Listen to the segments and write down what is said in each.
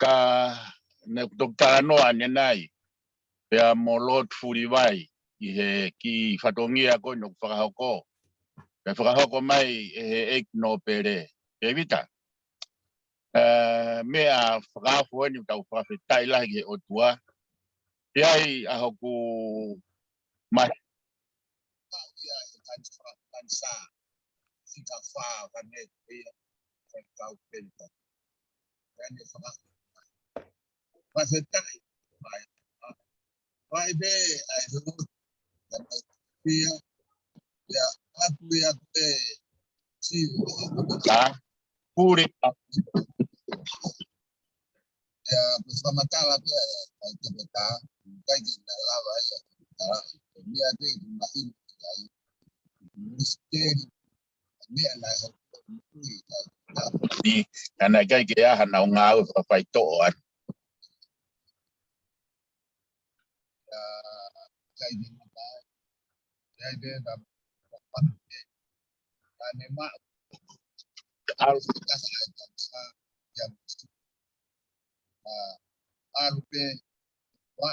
ka ne dokta no anenai pe mo lot furi vai I he ki fatongia ko no whakahoko. Pe whakahoko mai e no pere. Pe vita. Mea whakahoko ni tau whakawhetai lahi he o tua. Pe ai a hoku mai. Kansa. Sika wha kane pia. Kau penta. Kane whakahoko. Whakawhetai. Vai be ai ho. Pia. Ya aku ya te si ka puri ya bersama kala dia kai kita kai kita lava ya dia ada makin miskin dia lah ni ana kai ke ya na ngau ka pai to an ya kai kita ya dia da ane ma harus kita yang arupe wa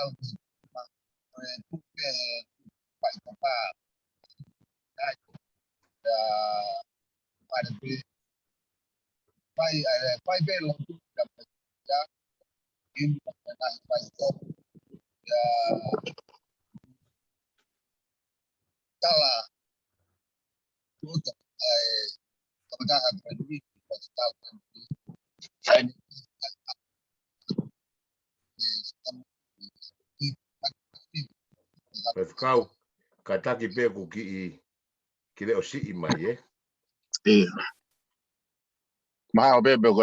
tupe pai papa ya pada pai belo ya ini pada pai ya kala untuk kemudahan bagi kita Kau kataki pe ku ki le o si I mai Ma be be ko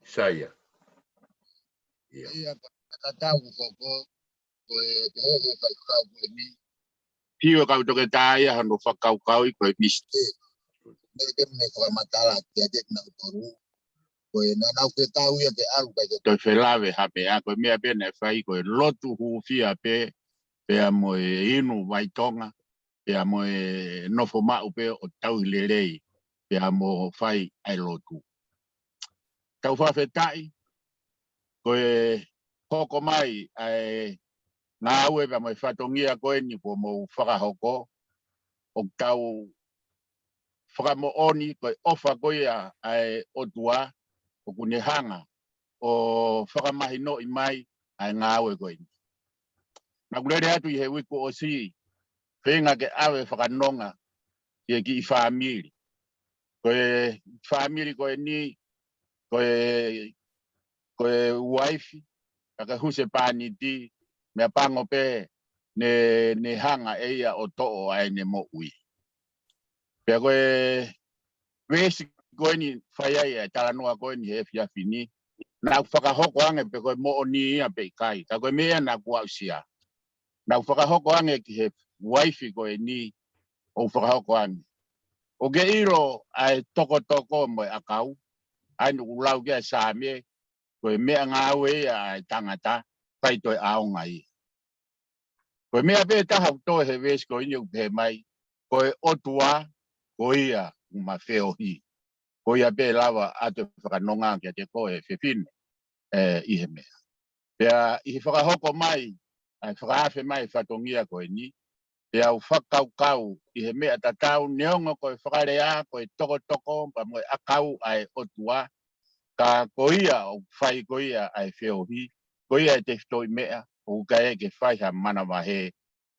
Saya. Ia tahu ko ni. Pio kau to kita ya hanu fakau kau ko miste. Ne ko matala jadi na toru. Ko na ke tahu ya ke alu ka to felave hape a ko me be na fai ko lotu hu fia pe mo inu vai tonga pe mo no foma upe o tau lerei pe mo fai ai lotu. Tau fa fetai ko hoko mai ai ngā ue pa mai whatongia koe ni ko mo whakahoko o tau whakamo oni koe ofa koe ai o tua o kunehanga o whakamahi no I mai ai ngā ue koe ni. Nā kurere atu I he wiko o si whenga ke awe whakanonga ki ki I whamiri. Koe whamiri koe ni koe waifi kaka huse pani di me pango pe ne hanga eia o to'o ai ne mo ui. Pe koe wesi koe ni whaia ia talanua koe ni he fia fini. Na whakahoko ange pe koe mo o ni ia pe kai. Ka koe mea na kua usia. Na whakahoko ange ki he waifi koe ni o whakahoko ange. O ge iro ai toko mo akau. Ai nuku lau kia saame. Koe mea ngā ue ai tangata. Pai toi aonga I. Koe mea pe taha utoe he wesi koe ni upe mai. Koe otua koe ia umawheo hi. Koe ia pe lava atu whakanonga kia te koe whiwhine I he mea. Pea I he whakahoko mai, ai whakaafe mai whatongia koe ni. Pea u whakaukau I he mea tatau neongo koe whakarea koe toko pa moe akau ai otua. Ka koe ia o whai koe ia ai whio hi. Koe ia te whitoi mea o kai ke whai ha mana wahe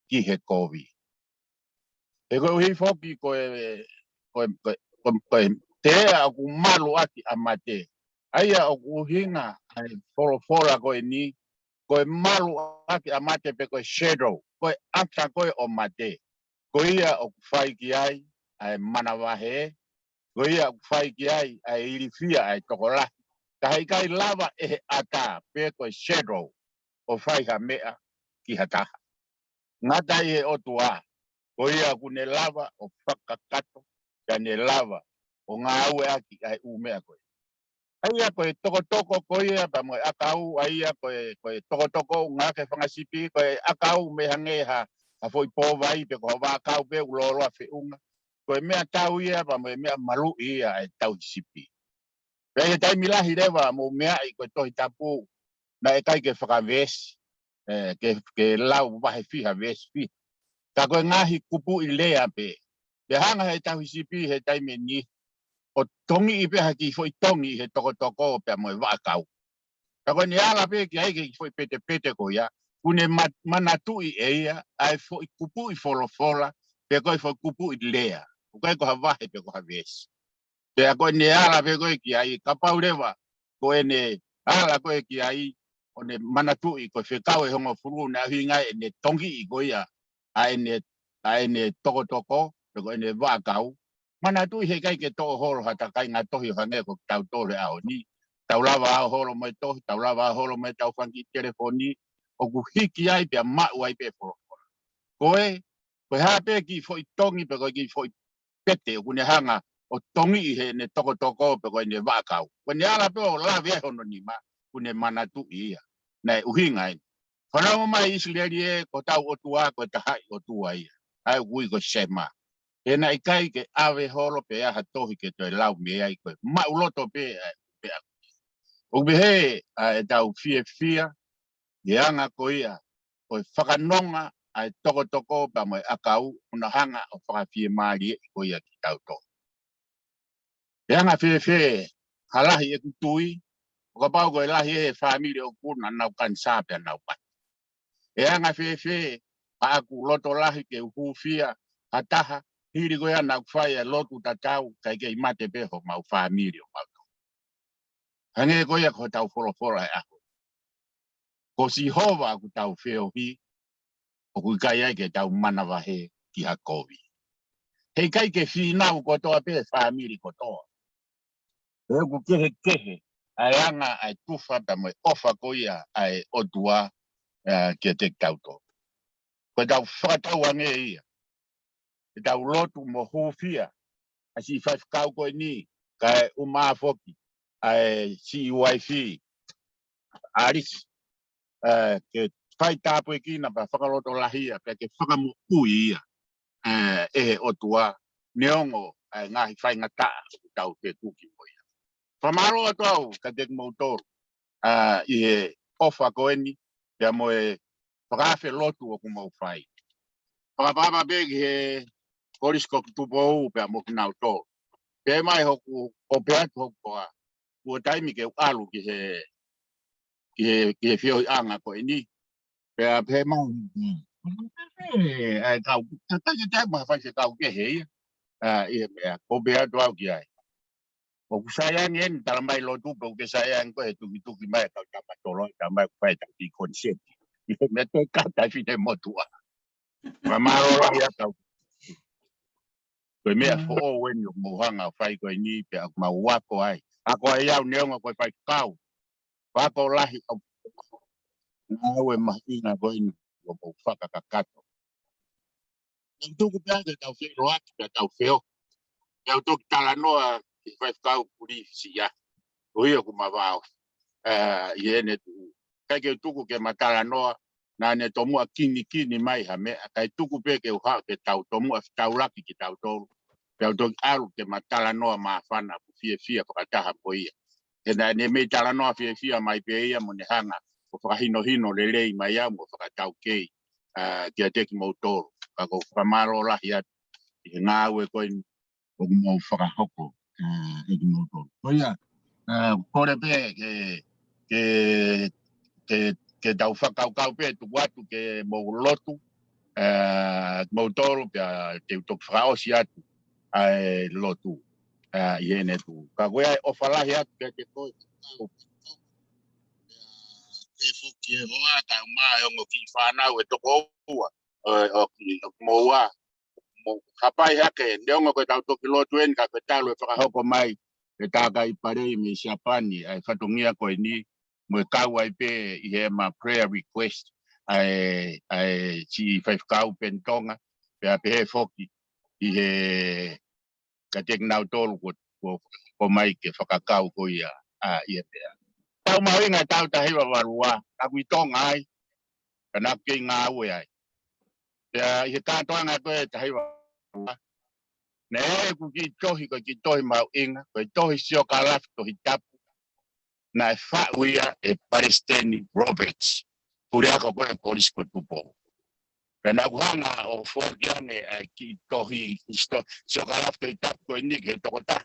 ki he kovi. E koe uhi whoki koe te a ku malu aki a mate. Aia o ku hinga ai fora koe ni. Koe malu aki a mate pe koe shadow. Koe ata koe o mate. Koe ia o ku whai ki ai mana wahe. Koe ia o ku whai ki ai irifia ai tokola. Ka hei kai lava e ata pe koe shadow o whai ha mea ki hataha. Ngata I he o tua. Ko ia kune lava o whakakato ka ne lava o ngā ue aki ai umea koe. Aia koe toko ko ia pa moe akau, aia koe toko ngā ke whangasipi, koe akau me hangeha a foi pōwai pe ko wākau pe uloloa whiunga. Koe mea tau ia pa moe mea malu ia ai tau sipi. Pe tai milahi rewa mo mea I ko tohi tapu na e kai ke whakawesi ke lau wahe fiha wesi fi. Ka koe ngahi kupu I lea pe. Pe hanga he tahu sipi he tai me ni. O tongi I pe haki foi tongi he toko pe mo wakau. Ka koe ni ala pe ki ai ke foi pete ko ya. Kune manatu I eia ai foi kupu I fola pe koe foi kupu I lea. Koe ko hawahe pe ko havesi. Pe a koe ne ala pe koe ki ai kapau rewa. Koe ne ala koe ki ai o ne manatu I koe whekau e hongo furu na hinga e ne tongi I koe ia. A e ne toko pe koe ne wakau. Manatu I he kai ke toko horo hata kai ngā tohi hange ko tau tore ao ni. Tau lava ao horo mai tohi, tau lava ao horo mai tau whanki telefoni. O ku hiki ai pe a mau ai pe foro. Koe hape ki foi tongi pe koe ki foi pete o kune hanga o tongi I he ne toko pe koe ne wakau. Koe ne ala pe o la vea hono ni ma kune manatu ia. Nei uhinga ai. Whanau mai Israeli e ko tau o tua ko tahai o tua ia. Ai ui ko sema. E na ikai ke ave holo pe aha tohi ke toi lau me ai koe. Ma uloto pe pe a. O behe e tau fia. Ye anga ko ia. Koe whakanonga ai toko pa mo akau una hanga o whakawhie maari ko ia ki tau to. E anga halahi e kutui, o ka pau koe lahi e whamiri o kuna nau kansa pe nau pat. E anga pa aku loto lahi ke uhufia, hataha, hiri koe ana kwhai e lotu tatau, kai kei mate peho mau whamiri o mau. Hange koe ko tau fora e ako. Ko si hova ku tau whiohi, o kui kai ai ke tau manawahe ki hakovi. Hei kai ke whinau kotoa pe whamiri kotoa. E ku kehe, ai anga ai tufa ta mo ofa ko ia ai otua ke te tauto. Ko tau whakatau ange ia. E tau lotu mo hofia. A si whakau koe ni, kai umafoki, ai si wifi, aris, ke whai tāpu e kina pa whakaloto lahia, ke whakamu ui ia, e otua, neongo, ngahi whai ngataa, tau te kuki mo ia. Whamaro atu ka te mautoru, I he ofa koe ni, te mo e whakawhe lotu o kumau whai. Whakapapa begi he korisko tupo pe mo kinau tō. Pe mai hoku o pe atu hoku koa, kua taimi ke alu ki he whio anga koe ni. Pe a pe mai, ai kau, tai maha whai se kau ke hei, I he o pe atu au ki ai. O ku sayang en talamai lotu pe o ke sayang ko he tuki mai kau tama tolo, tamai whai tau ki konsenti. I he me te kata whine motua. Mamaro la ia tau. Koe mea fo o weni o mohanga whai koe ni pe aku mau wako ai. Ako ai au neonga koe whai kau. Wako lahi au. Ngau e mahina koe ni o mau whakakakato. Nang tuku pia ke tau whio roaki pe tau whio. Kau tuki tala noa ki whai kau kuri si ya. Ui o kumawao. I ene tu. Kai ke tuku ke matala noa. Na ne tomua kini mai ha mea. Kai tuku pe ke uha ke tau tomua tau laki ki tau tolu. Pau toki alu ke matala noa maafana ku fia whakataha po ia. E ne mei tala noa fia mai pe ia mo ne hanga o whakahino lelei mai au mo whakatau kei kia teki mautoru. Ka ko whamaro lahi atu. I he ngā ue koe o kumau whakahoko teki mautoru. Ko ia, kore pe ke tau whakaukau pe tu watu ke mau lotu mautoru pe te utok whakaosi atu. Ai lotu I ene tu ka koe ai ofalahi atu ke koe ke fuki e hoa ka mai ongo ki whanau e toko ua o moa mo hapai hake neongo koe tau toki lotu en ka koe talu e whakahoko mai e tāka I parei me Siapani ai whatungia koe ni mo e kau ai pe I he ma prayer request ai si whaifkau pentonga pe a pe he foki I he ka tek nau tolu ko mai ke whakakau ko ia ia pea. Tau mawinga tau tahiwa warua, aku I tonga ai, kana ke ngā ue ai. Pea I he kātoanga koe tahiwa warua. Ne ku ki tohi mau inga, koe tohi sio ka lafi tohi tapu, na fa uia e Palestine Roberts purea ko ko polis ko tupo na guanga o forgiane ki tohi isto so kala te tap ko ni ke to ta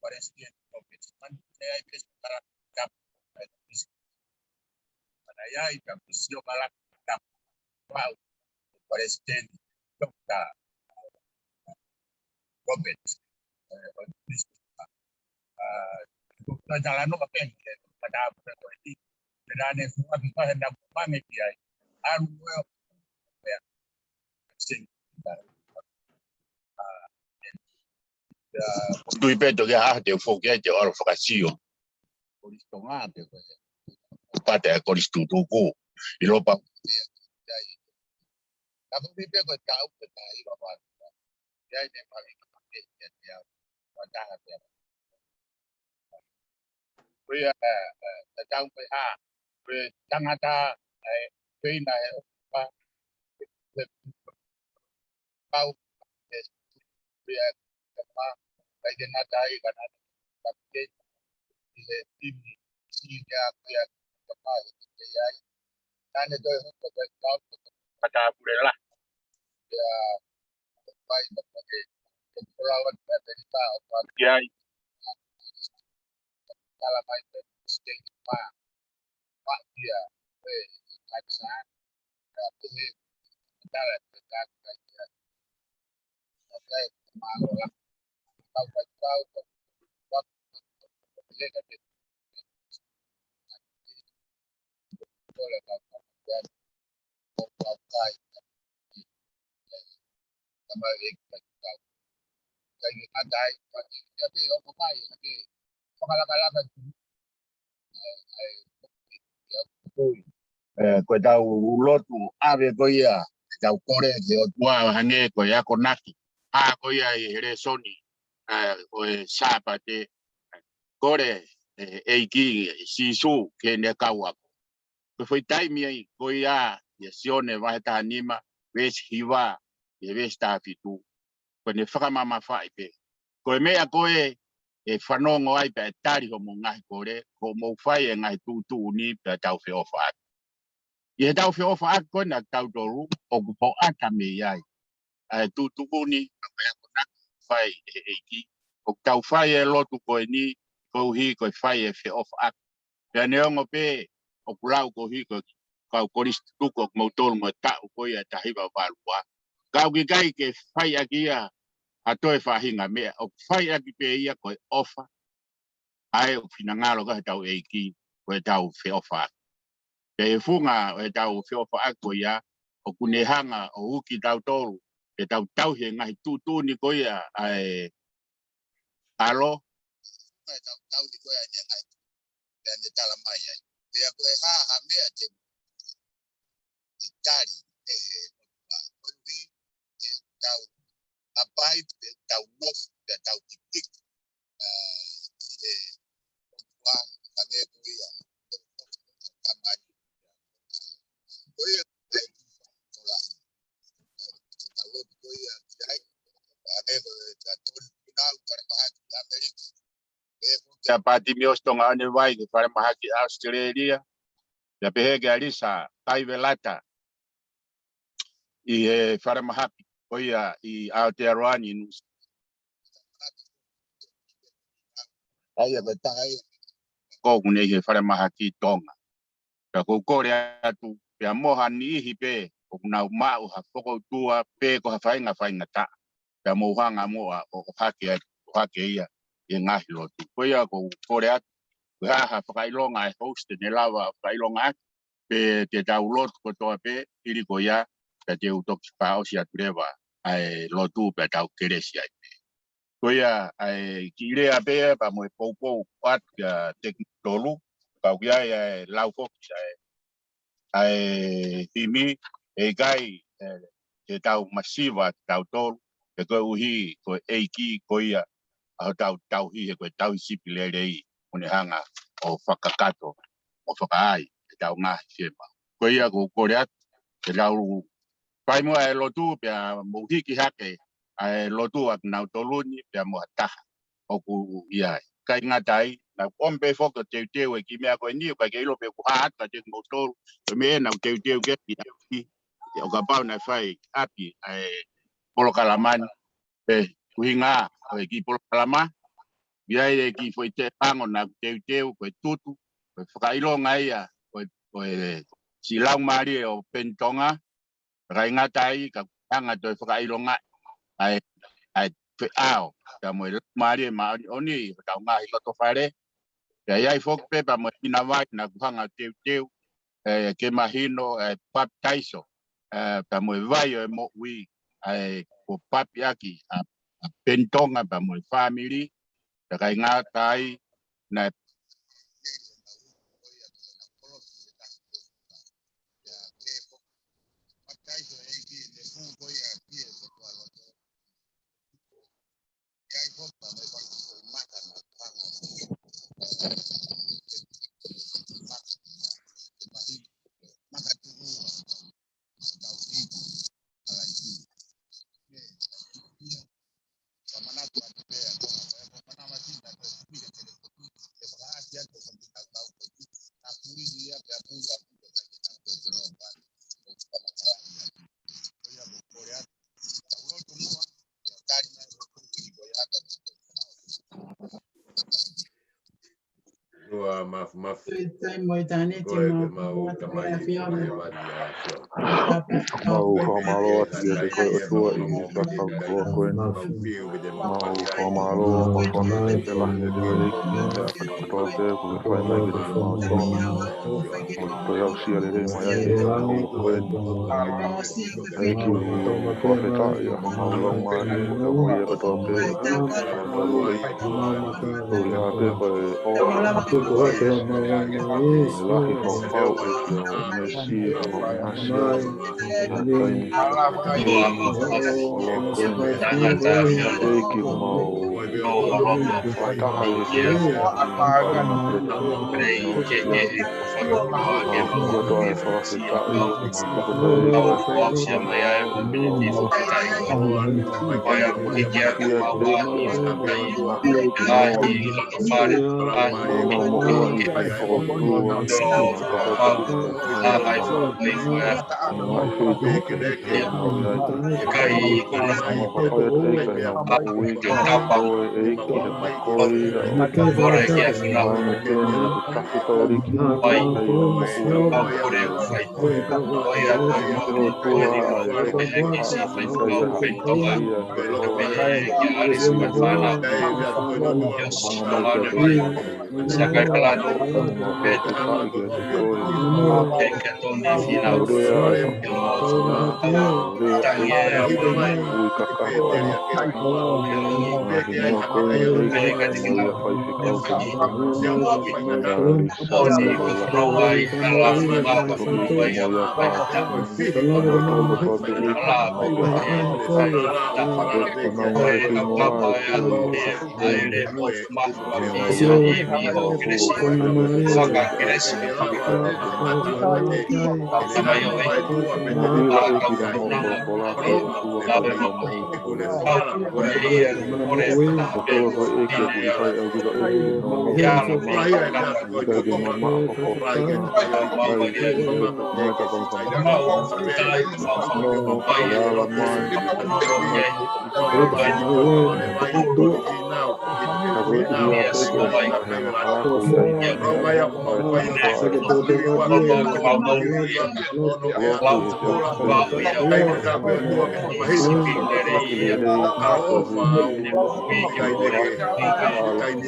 Palestine Roberts man saya itu para tap ya itu sio kala tap wow Palestine Roberts na jalan no pakai pada berarti dan semua kita hendak banget ya aru ya sing dui pedo que ha de fogue de oro focacio por isto ngate pate con isto tuku e lo pa la dui pedo ka u pe ta i ba ya ne pa ke ya pada ya we ta tang pe ha we tang ata pe na pa pa we pa kai na dai kana ke tim si ya ya pa ya dan itu pada bulan ya baik sebagai perawat wanita ya dalam itu stigma pak dia paksaan ini dalam dekat saja saya malu lah tahu waktu dia boleh dan memakai kembali lagi ada tapi memakai lagi pengalaman ko tau lotu ave ko ia tau kore de otua hane ko ia konaki a ko ia ere soni o sapate kore eiki sisu ke ne kawa ko foi taimi ai ko ia ia sione va ta anima ves hiva e ves ta fitu ko ne faka mama fa ipe ko me a ko e fanongo ai pe tari ho mo ngai kore ko mo fai ngai tu ni pe tau fe ofa ia tau fe ofa ko na tau doru o ko ata me ai tu ni ya ko na fai ki o tau fai e lotu ko ni ko hi ko fai e fe ofa ya ne ngo pe o kulau ko hi ko ka ko ris tu ko mo tol mo ta ko ia ta hi ba ba wa ka ki kai ke fai aki ia ato e fa hinga me o fai aki pe ia ko ofa ai o fina ngalo ka tau ki ko tau fe ofa pe funga e tau fe ofa ko ia o kunehanga o uki tau tolu e tau he ngai tu ni ko ia ai alo tau ni ko ia ngai dan de tala mai ai pe ko ha me ate tari ko vi tau apai tau no tau tik e wa kane ko ia tamai ko ia Pati miostong ane vai ke para mahaki Australia ya pehege alisa kai velata i para mahaki oia i Aotearoa nus ai betai ko kune he para mahaki tonga ka ko kore atu pe moha ni hipe o na mau ha foko tua pe ko ha fainga ta pe mo hanga mo o hake ia e ngahi lotu ko ia ko kore atu ha whakailonga e host ne lava whakailonga pe te download ko toa pe iri ko ia pe te utoki pao si aturewa ai lotu pe tau keresi ai ko ia ai ki rea pe pa mo e poupou pat ka teknolu ka kia e lauko ai himi e gai te tau masiva tau tolu pe ko uhi ko eiki ko ia au tau hi ko tau sipi lelei une hanga o whakakato o whakaai tau ngā whiema. Koe ia ko korea te rau pai mo e lotu pia mo hiki hake e lotu ak nau toluni pia mo taha o ku ia. Kai ngatai na pompe foko te e ki mea koe ni ka ke ilo pe ku hat ka te mo tolu me na te ke ki o ka pau na fai api polo kalamani pe kuinga o ki polo kalama ia e ki foi te pango na te ko tutu ko whakailonga ia ko silau mari o pentonga rai ngatai ka anga to whakailonga ai pe ao ka mo mari ma oni ka nga i to fare ya ia fok pe pa mo ina vai na kuhanga te ke mahino pap taiso pa mo vai o mo wi ko pap yaki a pentonga pa mo family rai ngatai na Ua maf. Moi tani te mau tamai Mau whamaloa tia te koe o tua i whakau kua koe. Mau whamaloa ma whana te lahi te koe eiki te a katoa te koe whai mai ki te mau tonga. Toi au sia le re mai ai e au koe. Eiki whawhetai a mau lau maari e kau mai e katoa pe. Mau talo ei. Uri a pe koe o. Me lahi whau eiki o Messi a mau Asia. Taimi. Olo koe me. Eiki mau whataha e ki whainga preta no sia. Mau kua toa e whawhetai mau tuko e kia te noa mau mo ua i te whakatua mau tahotaki mai whitu mau iai mau whawhai atu eika e mau ui ke koe eiki he pakoi rao mai me tēne i te tahi tauriki hei e mo ui te ho tua a e te kai e hapi ia te hoa hanga mai kia te mau whawhetai kia te koe Aurea e aurea e ui kakaho ai he mua koe eiki mai a whai whikau mai a risa ka mai lahi toki mai a pāti mai a toko toa te eiki mai te hape e nau mai e whinoa e tua i whakatēne me ngai iai o whainga koe a whikau te Mo ira e ki te moko ko la koe o tua kai ki a mo o koe o kai e ki a ku i hai au kika e ki no no i kai ke ma maa hoko kai mai ka kai whana no no i ala mai mai ka koe i a peke he halako i ai mai ka whae Loku e te au kai Taki le rei te hui Kalaisia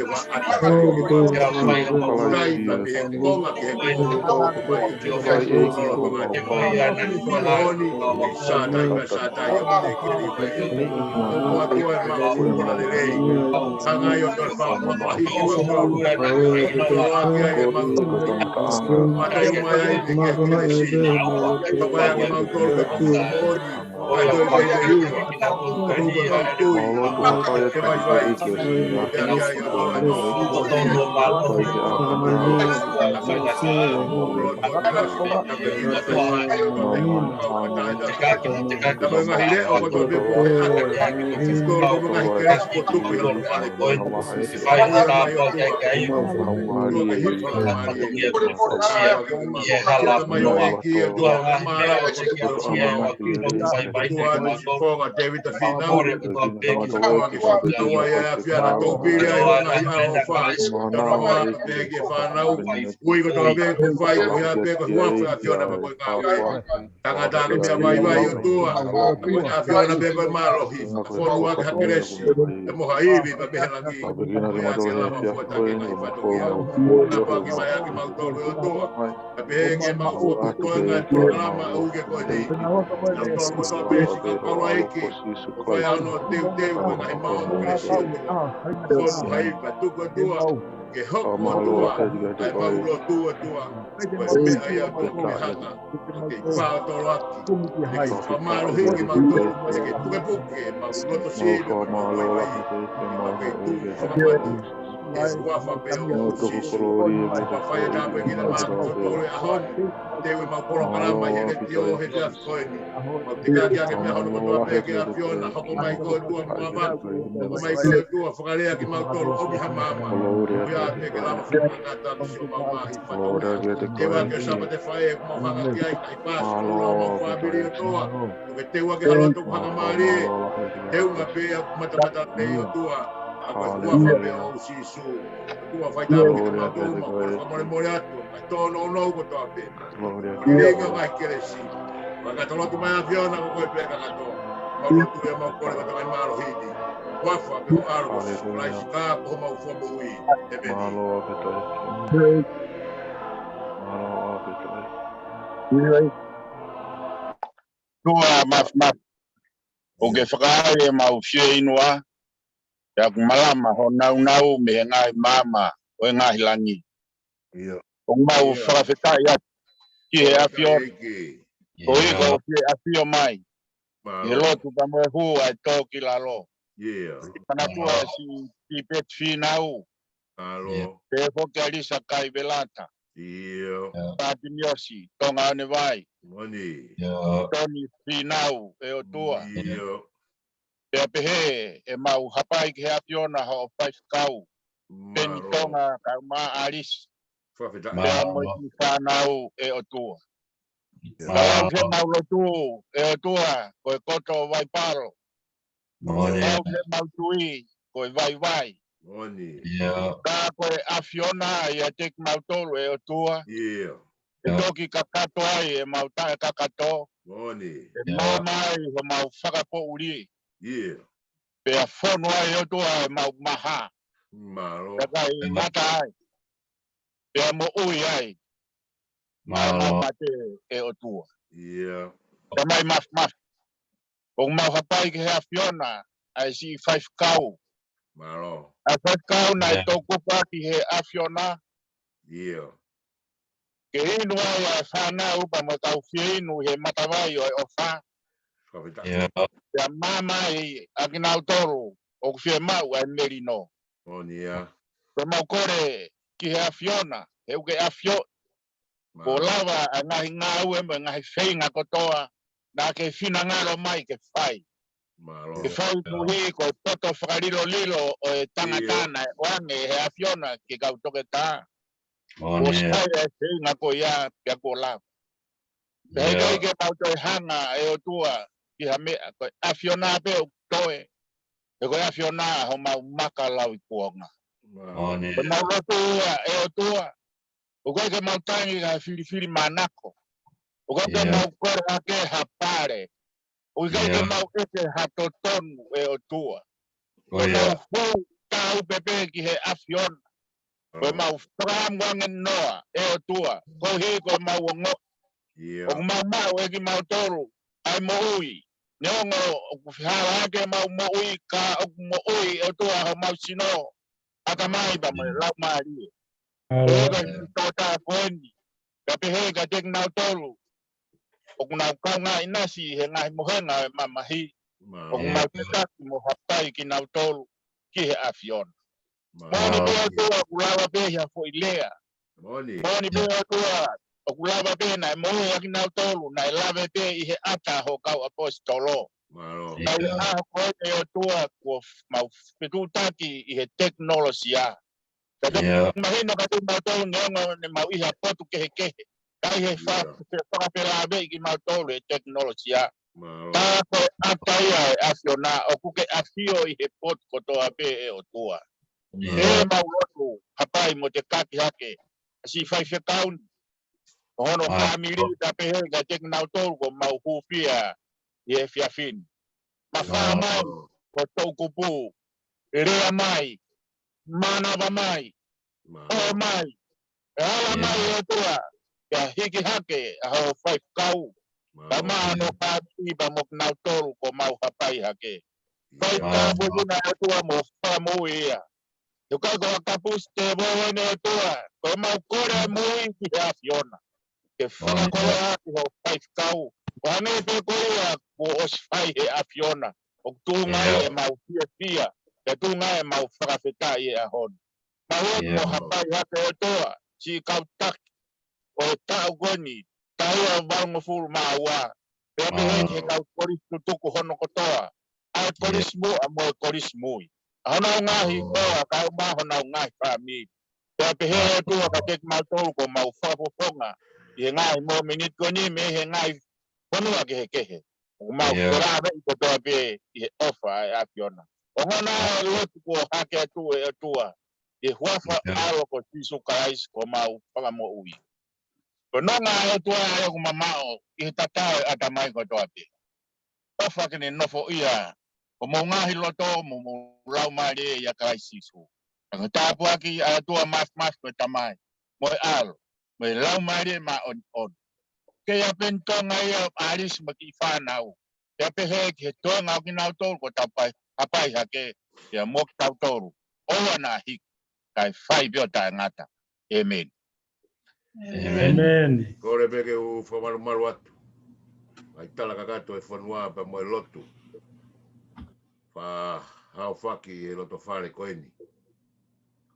Kai eiki ko mau whana Mau eiki ko e mau Tua maf o ke whakaare mau whia inua ya kumalama ho nau me ngai mama o ngai langi o mau whakawhetai atu ki he awhio o iko o ki awhio mai he lotu ka moe hu ai tō ki lalo kana tua si pet whinau te whoki alisa kai velata Tati Miosi, tonga ane vai. Tony Finau, e o tua. Te apehe, e mau hapai ki hea piona ho pai kau. Peni tonga ka ma aris. Te amoi ki whanau e o tua. Kalau he mau lo tu, e o tua, ko e koto vai paro. Kalau he mau tui, ko e vai. Ka ko e afiona ia tek mau tolu e o tua. E toki kakato ai e mau tae kakato. E mamai ho mau whakapo uri. Pe a whono ai o tua e mau maha. Taka i mata ai. Pe a mo ui ai. Mau mate e o tua. Ka mai maf. O mau hapai ki hea Fiona. Ai si 5 kau. A 5 kau na e tōku paki he a Fiona. Ke inu ai a whanau pa mo tau whia inu he matawai o e o wha. Ia mamai a kinau toru o whia mau ai merino. Pe mau kore ki he a Fiona. He uke a Fio. Ko lava a ngahi ngau e mo ngahi whainga kotoa. Na ke whina ngaro mai ke whai. Ke whai tuhi ko e poto whakariro lilo o e tangatana e oange he a Fiona ki kau toke tā. O skai e whainga ko ia pia ko lava. Pei kai ke mau toi hanga e o tua ki ha mea ko a Fiona pe o toe. E ko a Fiona ho mau maka lau i kuonga. Pe mau roto e o tua. O kai ke mau tangi ka whiri manako. O kai ke mau kore ake hapare. O kai ke mau eke hatotonu e o tua. O mau fuu tau pepe ki he a Fiona. O mau whakamwange noa e o tua. Ko hi ko mau o ngok. O mau e ki mau toru. Ai mo ui. Neongo o whihara ake mau mo ui ka o mo ui e o tua ho mau sino. aka mai ba mo lau mari Alo. ga tota koni ka pe he ga tek na tolu o kuna ka nga inasi he nga mo he nga mamahi o kuma ta mo hapai ki na tolu ki he afion moni be to kulawa be ya fo ilea moni be to o kulawa be na mo ya ki na tolu na lave be i he ata ho ka apostolo ai a ko e o tua ko mau petutaki i he teknologia Imagino que un motor no mau iha potu ke kai he fa se fa pela be ki motor le tecnologia ta ko atai ai afiona o ku ke afio i he pot ko to ape e o tua e mau rotu hapai mo te kaki hake si fai fe kaun hono family ta pe he ga tecnologia ko mau hufia e fiafin ma fa mai ko to kupu rea mai mana ba mai o mai ala mai e tua ya hiki hake a ho fai kau ba mano ka ti ba mok na tol ko mau hapai hake fai ka bo na tua mo fa mo ia yo ka go ka puste bo ne tua ko mau kore mo i ki ha fiona ke fa ko ha ki ho fai kau wa ne pe ko ia ko os fai e a fiona o tu ngai e mau fia ke tu ngai e mau fa feta e a hon ma mo hapai hake tua si kau tak o tau goni tau a wango fulu maua pe pe he kau koris tutuku hono kotoa ai koris mu a mo koris mui ana ngahi ko ka ma hono ngahi fami pe pe he tu ka tek mal tolu ko mau fa fonga ye ngai mo minit ko ni me he ngai hono ke he mau kora be ko to pe e ofa a piona o ngana lo ko hake tu e tua e huafa alo ko tisu kais ko mau pa mo ui no nga e tua e ko mamao I tata ata mai ko to ate o fa ke no fo ia ko mo nga hi loto mo lau mari ya kai sisu ang tapo aki a tua mas ko tamai mo al mo lau mari ma on ke ya pento nga ia aris maki fanau ya pe he ke to nga ki na to ko tapai apai ha ke ya mo tau toru o na hi kai fai biota ngata amen Amen. Kore beke u whamaru maru atu. Ai tala kakato e whanua pa mo e lotu. Wha hao whaki e loto whare koeni.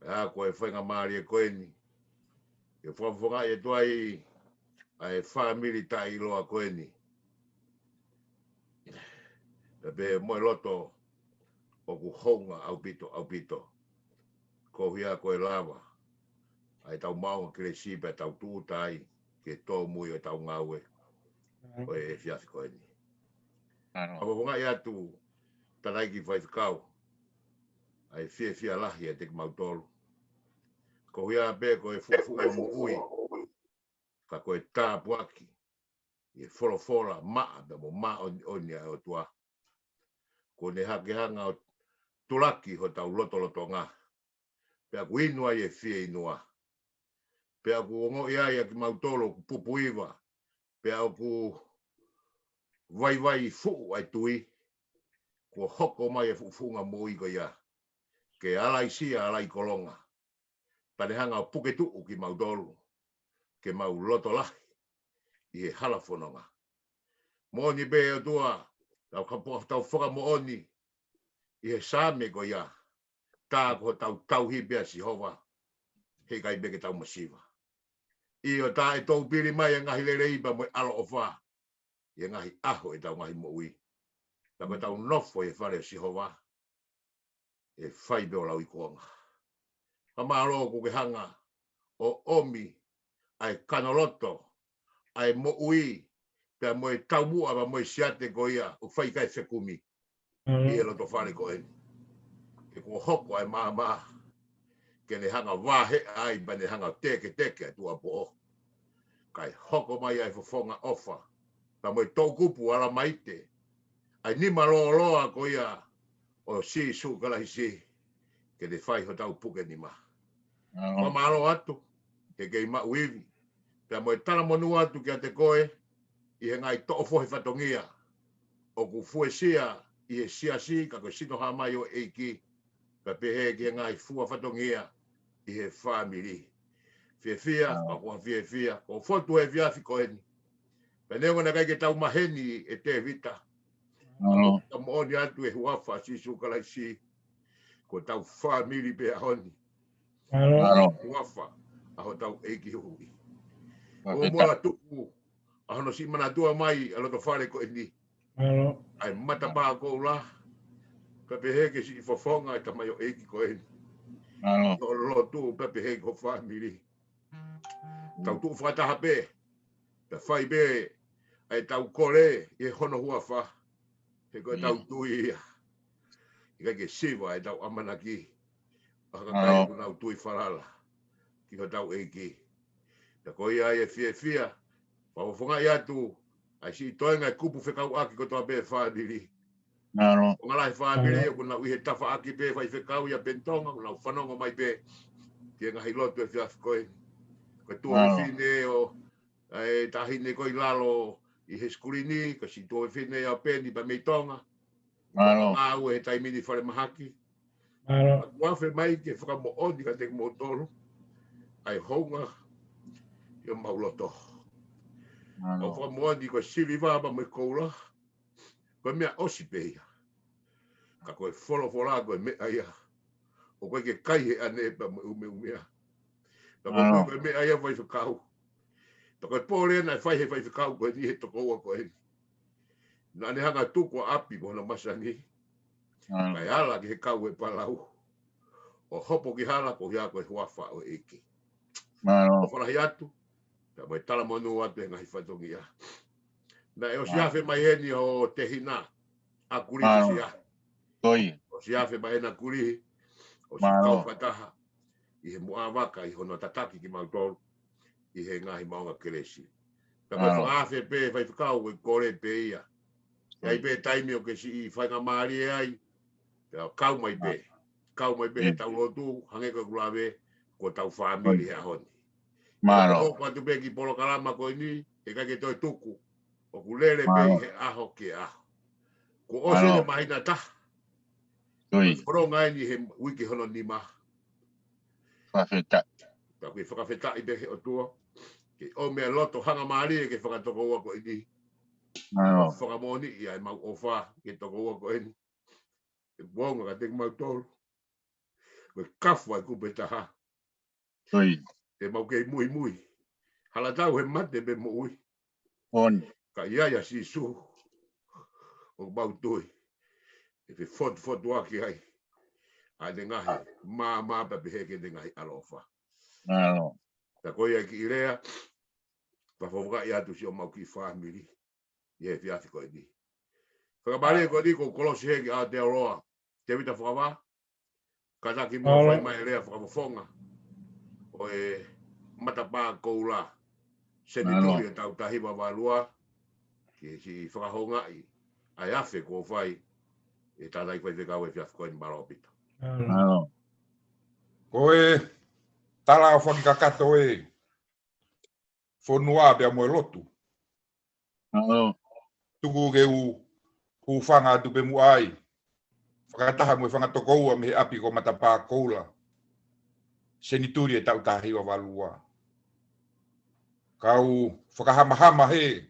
A ko e whainga maari e koeni. E whawhonga e tuai ai whamiri tai loa koeni. E be mo e loto o ku honga au pito. Ko hia ko e lava. Ai tau maunga kire sipe tau tūtai. Ke tō mui o tau ngaue. O e fiasi koeni. Whawhonga e atu. Tanai ki whaifukau. Ai fia lahi e te mautolu. Ko ia be ko e fufu o mo ui. Ka ko e tā puaki. E fora maa da mo maa oni a o tua. Ko ne hake hanga o tulaki ho tau loto ngā. Pea ku inua i e fia inua. Pea ku ongo ia ki mautolu ku pupu iwa. Pea ku vai fu ai tui. Ko hoko mai e fufunga mo i ko ia. Ke alai sia alai kolonga. Tane hanga o puke tuu ki mautolu. Ke mau loto lahi. I he hala whanonga. Moni be o tua. Tau kapo tau whaka mo oni. I he sāme ko ia. Tā ko tau hi bea si hova. He kai beke tau masiva. I o tā e tau piri mai e ngahi lere iba mo alo o wha. I ngahi aho e tau ngahi mo ui. Tau tau nofo e whare si hova. E whai beo lau i kuonga. Kamaro ko ke hanga. O omi. Ai kanoloto. Ai mo ui. Pea mo e tau mua ma mo e siate ko ia. O whai kai whekumi. I e loto whare ko eni. E ko hoko ai maa. Ke ne hanga wahe ai ba ne hanga teke tua po. Kai hoko mai ai fofonga ofa. Pa mo e tau kupu ala maite. Ai nima loa ko ia. O si su kala hisi. Ke ne whai ho tau puke nima. Mamaro atu. Ke kei ma uivi. Pea mo e tala monu atu ki a te koe. I he ngai to'o fohe whatongia. O ku fuesia. I he siasi ka ko sino ha mai o eiki. pehe ke ngai fua fatongia I he family fia ko fia ko foto e fia fiko eni penengo na kai ke tau maheni e te vita ta mo ni atu e huafa si sukala si ko tau family pe honi huafa a ho tau e ki hui o mo la tuku a hono si mana tua mai a lo to fare ko eni ai mata pa ko la pepe heke si fofonga e tamayo eki ko eni lo tu pepe heke ko family tau tu fata hape pe fai be ai tau kore e hono hua fa he ko tau tu ia i ke siva ai tau amanaki a ka kai ko nau tu I farala ki ko tau eki ta ko ia e fia pa fofonga ia tu ai si toenga kupu fe kau aki ko to be family o ngala family ko na uhe tafa aki pe fai fe kau ia pentonga na fanonga mai pe ke nga hiloto e fia ko ko tu fine o ai tahine ko ilalo I he skulini ko si tu fine ia peni pa meitonga ma u e tai mini fare mahaki wa fe mai ke fra mo odi ka te mo tolo ai honga yo mauloto o fra mo odi ko siliva ba me kola ko me osipeia ka ko folo ko me aya o ko ke kai e ane pa me ta ko me aya vai kau ta ko pole na fai kau ko ni to ko e na ne hanga tu ko api ko na masani kai ala ke kau e palau o hopo ki hala ko ya ko huafa o eki o fala hiatu ta mai tala monu atu ngai fatongia na e o siafe mai eni o te hina a kuri sia o siafe mai na kuri o si kau fataha I he muawaka I hono tataki ki mautol I he ngahi maunga keresi ta ko faafe pe fai kau e kore pe ia ai pe taimi o ke si fai nga mari ai kau mai pe he tau lotu hange ko grave ko tau family ha honi ko ko tu pe ki polo kalama ko ni e ka ke to tuku o kulele pe he aho ke aho ko o se mai na ta pro ngai ni he wiki hono ni ma Fafeta ta ko fafeta I be o tu ke o me loto hanga mari ke fa to ko ko ni fa mo ni ia ma o fa ke to ko ni e bonga ka te ma to ko kafwa ku beta e mau ke mui hala tau he mate be mo ui ka ia si su o bau toi e fe fot waki ai a de ngahi ma pa be ke de ngahi alofa ta ko ia ki irea pa foga ia tu si o mau ki family ye fi afiko ni ka bale ko di ko kolosi he a te roa te vita foga ka ki mo fai mai rea fonga o e matapa ko la senituri tau tahi wa lua ki si whakahonga ai afe ko whai e tātai whai whekau e whiaf koe ni maropito. Koe tala o whakikakato e whonua bea moe lotu. Tuku ke u whanga atu pe mu ai. Whakataha moe whangatokoua me he api ko matapa koula. Senituri e tau tahi wa lua. Kau whakahamahama he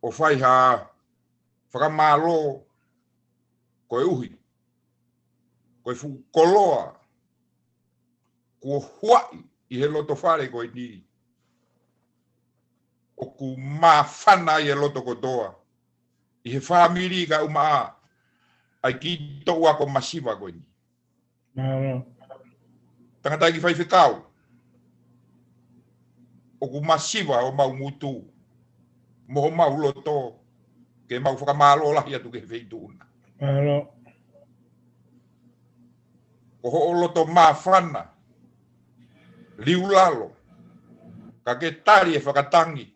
o whai ha whakamalo koe uhi koe whukoloa kua huai I he loto whare koe ni o ku mawhana I he loto kotoa I he whamiri ka umaa ai ki toua ko masiva koe ni tangatai ki whai whikau o ku masiva o mau mutu moho mau loto ke mau whakamalo lahi atu ke wheituna. O ho loto mawhana liulalo ka ke tari e whakatangi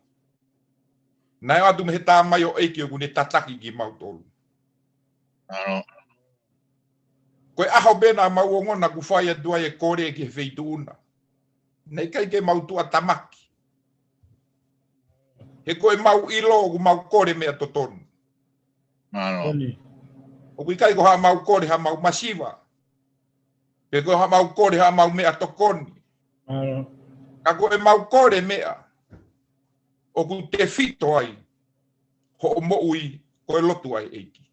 nai atu me he tā mai o eiki o kune tataki ki mau tolu. Koe aho bena mau o ngona ku whai atua e kore ki he wheituna. Nei kai ke mau tua tamaki. He koe mau ilo o mau kore mea totonu. O kui kai ko ha mau kore ha mau masiva. Pe ko ha mau kore ha mau mea tokoni. Ka ko e mau kore mea. O ku te fito ai. Ho o mo ui ko e lotu ai eiki.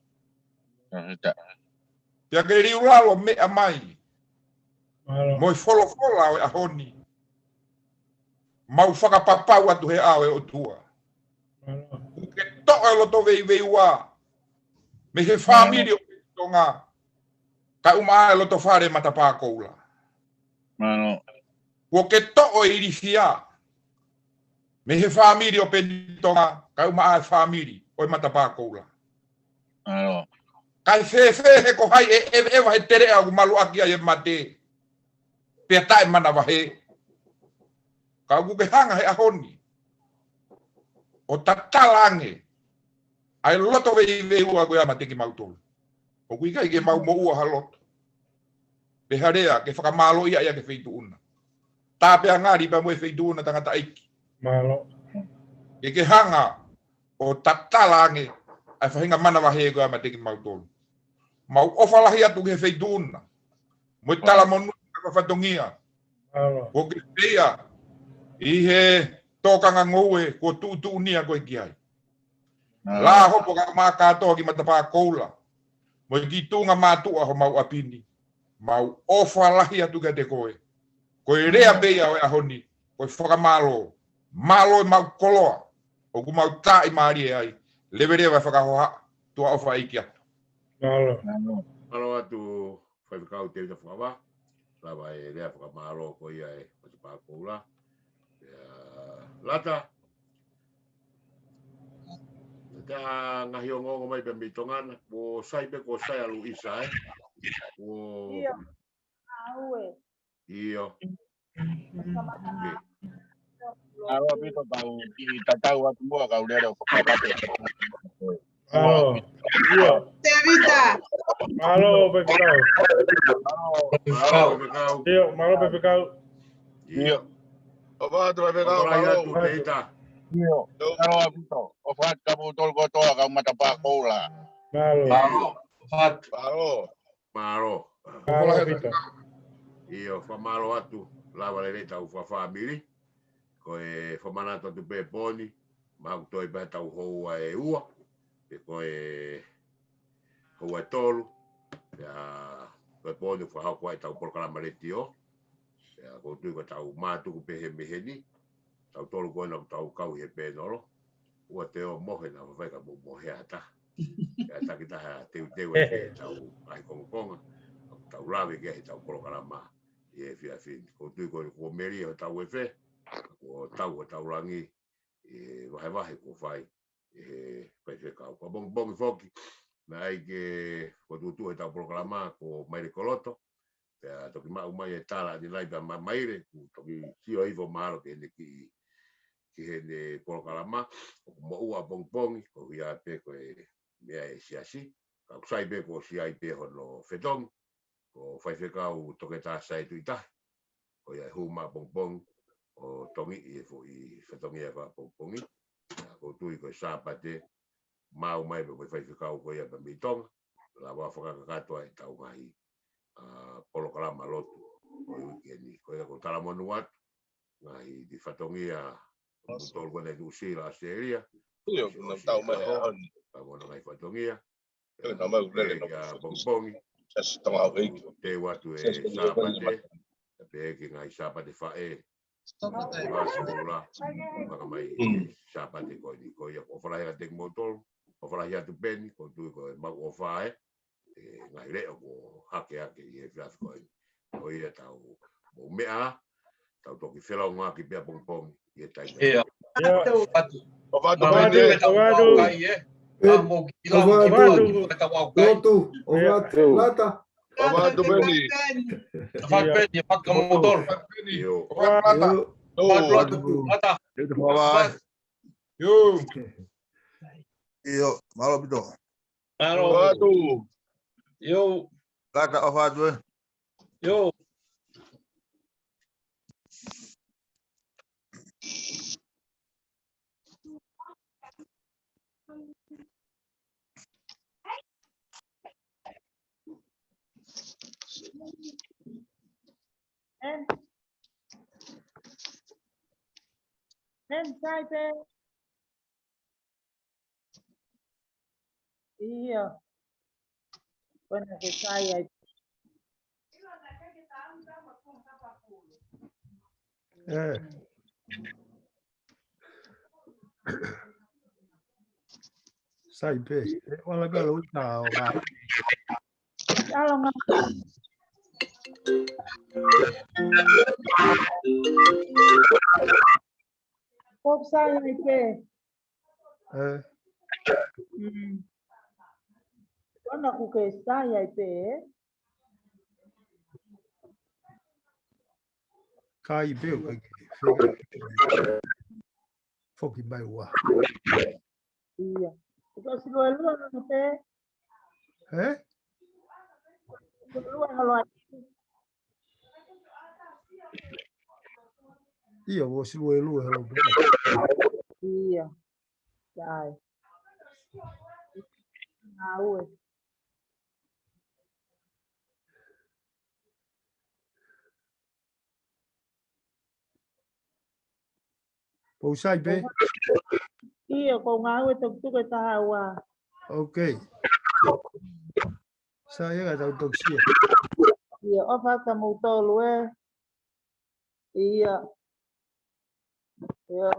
Pia ke riu lalo mea mai. Moi folo o e ahoni. Mau whakapapau atu he au e o tua. Ke toa e loto vei ua. Me he whamiri o tonga. Ka uma e loto whare matapā koula. Ko ke toa e irifia. Me he whamiri o tonga. Ka uma e whamiri o matapā koula. Kai he ko hai e wahe tere au malu aki ai e mate. Pea tae mana wahe. Ka uke hanga he ahoni. O tatalange. Ai loto vei ua koe ama teki mautolu. O kui kai ke mau mo ua haloto. Pe harea ke whakamalo ia ke feitu una. Tā pea ngāri pa moe feitu una tangata aiki. Malo. Ke hanga o tatalange. Ai whahinga mana wahe koe ama teki mautolu. Mau ofalahi atu ke feitu una. Moe tala monu ka whatongia. O ke pea. I he tōkanga ngoue ko tūtū nia koe ki ai. La hopo ka mā kātoa ki matapā koula. Mo i ki tūnga mātua ho mau apini. Mau ofa lahi atu ka te koe. Koe rea beia o e ahoni. Koe whakamalo. Malo e mau koloa. O ku mau tā i maari e ai. Lewe rea vai whakahoha. Tua ofa iki atu. Malo atu whaikau te wita whakawa. Lawa e rea whakamalo koe ia e matapā koula. Lata. Ka ngahi o ngongo mai pe mitongana o sai pe ko sai alu isa o io Aro pito tau ki tatau atu mua ka ulera o whakapate. Tevita. Malo, Pepicao. Malo, Pepicao. Io. O va tu vai Ora pegar ia tu teita. Io. Aro pito. O fat ka butol ko toa ka matapa koula. Malo. Aro. Maro. Malo, Pito. Io fa malo atu lava le reta u fa family. Ko e fa manato tu pe poni. Ma u toi pe tau hoa e ua. E ko e hoa tolu. Ya pe poni fa ha ko e tau programa le tio. Ya ko tu ko tau ma tu pe he meheni. Tau tolu ko na tau kau he pe nolo. Ua te o mohe na vai ka mohe ata. Ya ta kita ha te e tau ai konga. Tau rave ke tau programa. E fia fin ko tu ko meri o tau e fe. Ko tau rangi e wahe ko fai e pai fe ka ko bong foki na ai ke ko tu e tau programa ko mai koloto ya to ki mai e tala ni lai ba mai ku to ki sio ivo malo ke ne ki he programa mo ua bong ko ia pe ko e mea e siasi ka sai be ko si ai pe ho no fetong ko fai fe ka u to ke ta sai tu ita ko ia huma bong o tongi e fo i whatongi e wha pōpongi. Ko tui ko sāpate, mau mai pe koe whaiwhikau koe a Pamitonga. La wā whakakatoa e tau ngahi polokalama lotu. Koe wikeni, koe ko talamonu atu. Ngahi di whatongi a mutol kone tu sila Australia. Io non tau mai honi. Tamono ngai whatongi a. Nā mau lele no Pōpongi. tama au eiki. Te watu e sāpate. Pe ki ngai sāpate whae. Ula maka mai sapate ko ni ko ia o fala ia te motor o fala ia tu ben ko tu ko ma o fae ngai le o hake e flas ko ia tau o mea tau to ki fela nga ki pe pong ia tai O va tu Lata. O va tu beni. Fat beni, fat ka motor. yo Lata. Yo, malo Pito. Alo. O va tu. Yo, Lata of hardware. yo. sai pe. Iya. Bueno, que sai aí. Sai pe. Wala ka lo ta nga. Alo nga. Pop sai aí pe. Bueno, que sai aí pe. Kai pe o ke. Foki mai wa. Iya. Ikaw si Luelo ano pe? Luelo ano? Iya, wo si Luelo hello. Iya. Sai. Aue. Po sai pe. Iya, ko ngawe tu ke tawa. Okay. Saya ga tau tok sia. Iya, ofa kamu tolu Iya. Yo